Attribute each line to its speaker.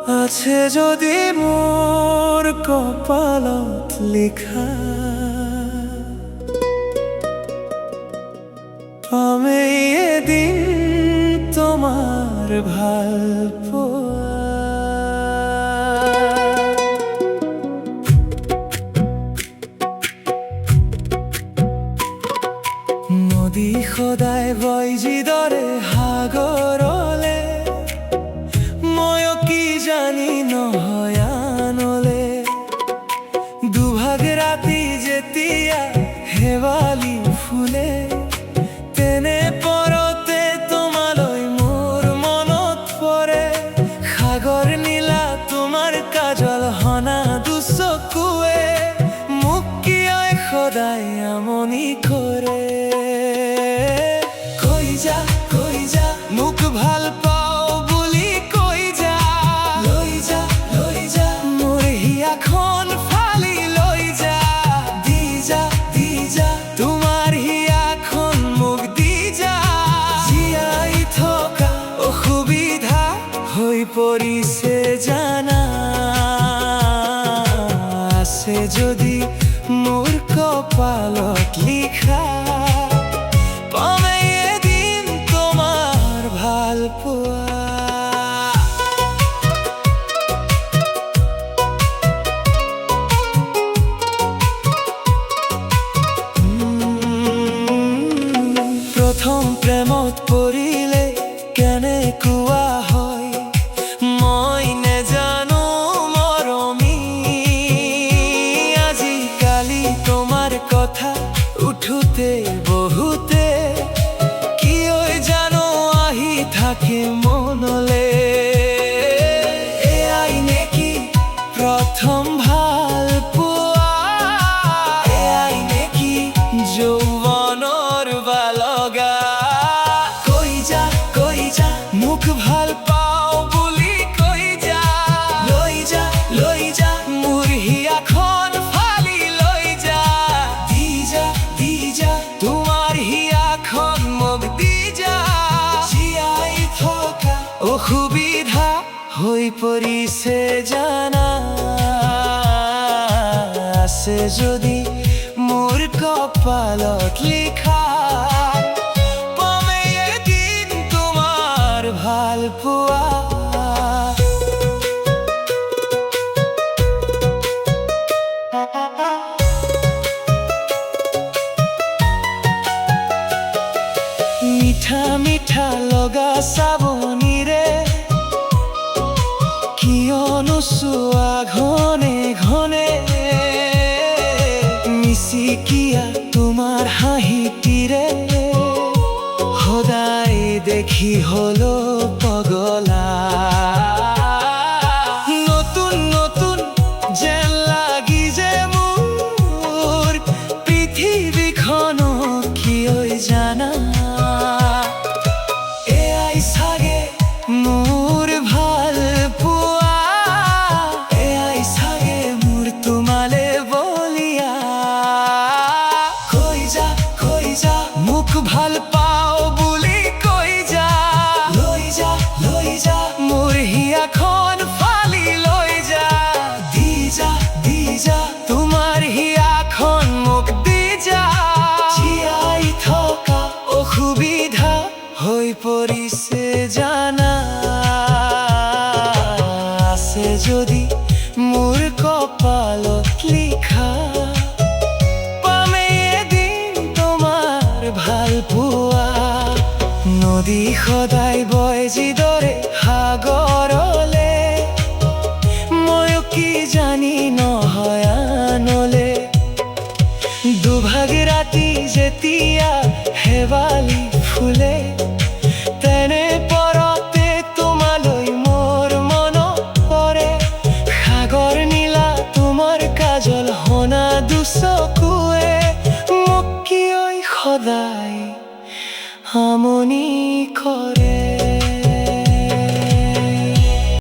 Speaker 1: আছে যদি মোর কপালত লিখা, আমি এদিন তোমার ভাল পোৱা। নদী সদায় বয় যিদৰে সাগৰলে, মই কি জানি নহয় আনলে। দুভাগ ৰাতি যেতিয়া শেৱালি ফুলে, তেনে পৰতে তোমালৈ মোৰ মনত পৰে। সাগৰ নীলা তোমাৰ কাজল হনা দুচকুৱে, মোক কিয় সদায় আমনি কৰে। কৈ যা মোক ভাল পাওঁ বুলি কৈ যা, লৈ যা মোৰ হিয়াখন ফালি লৈ যা। দি যা তোমাৰ হিয়াখন মোক দি যা। জীয়াই থকা অসুবিধা হৈ পৰিছে জানা, আছে যদি মোৰ কপালত লিখা, প্ৰথম প্ৰেমত পৰিলে কেনেকুৱা হয় মই নেজানো মৰমী। আজিকালি তোমাৰ কথা উঠোতে বহুতে, কিয় জানো আহি থাকে মনলে। এয়াই নেকি প্ৰথম ভাল পোৱা, এয়াই নেকি যৌৱনৰ বালগা। কৈ যা মোক ভাল পাওঁ বুলি কৈ যা, লৈ যা মোৰ হিয়াখন ফালি লৈ যা। দি যা তোমাৰ হিয়াখন মোক দি যা। জীয়াই থকা অসুবিধা হৈ পৰিছে জানা, আছে যদি মোৰ কপালত লিখা, পামেই এদিন তোমাৰ ভাল পোৱা। মিঠা মিঠা লগা চাবনিৰে কিয়নো চোৱা ঘনে ঘনে, মিচিকিয়া তোমাৰ হাঁহিটিৰে সদায় দেখি হলো পগলা। নতুন নতুন যেন লাগি যে মোৰ পৃথিৱীখনো, কিয় জানা এয়াই চাগে মোৰ ভাল পোৱা, এয়াই চাগে মোৰ তোমালে বলিয়া। কৈ যা মোক ভাল পাওঁ বুলি কৈ যা, লৈ যা মোৰ হিয়াখন ফালি লৈ যা। দি যা তোমাৰ হিয়াখন মোক দি যা। জীয়াই থকা অসুবিধা হৈ পৰিছে জানা, আছে যদি মোৰ কপালত লিখা, পামেই এদিন তোমাৰ ভাল পোৱা। নদী সদায় বয় যিদৰে সাগৰলে, মই কি জানি নহয় আনলে। দুভাগ ৰাতি যেতিয়া শেৱালি ফুলে, তেনে পৰতে তোমালৈ মোৰ মনত পৰে। সাগৰ নীলা তোমাৰ কাজল হনা দুচকুৱে, মোক কিয় সদায় আমনি কৰে।